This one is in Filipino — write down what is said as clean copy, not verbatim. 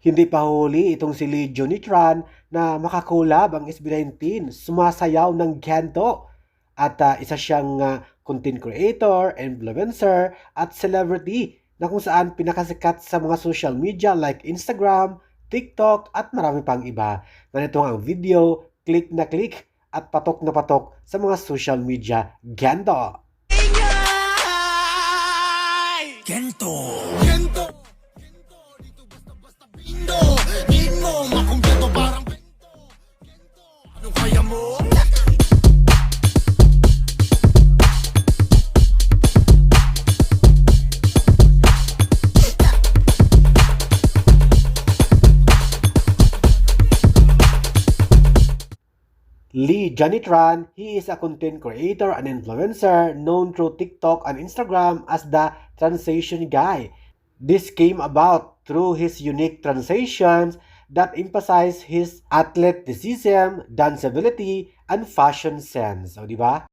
Hindi pa huli itong si Lee Junitran na makakulab ang SB19, sumasayaw ng gento. At isa siyang content creator, influencer, at celebrity na kung saan pinakasikat sa mga social media like Instagram, TikTok, at marami pang iba. Ganito ang video, click na click, at patok na patok sa mga social media gento. Gento! Gento! Gento! Dito basta-basta bindo! Di mo makumpleto parang bento! Gento! Ano kaya mo? Lee Janitran, he is a content creator and influencer known through TikTok and Instagram as the Translation Guy. This came about through his unique translations that emphasize his athleticism, danceability, and fashion sense. O, di ba?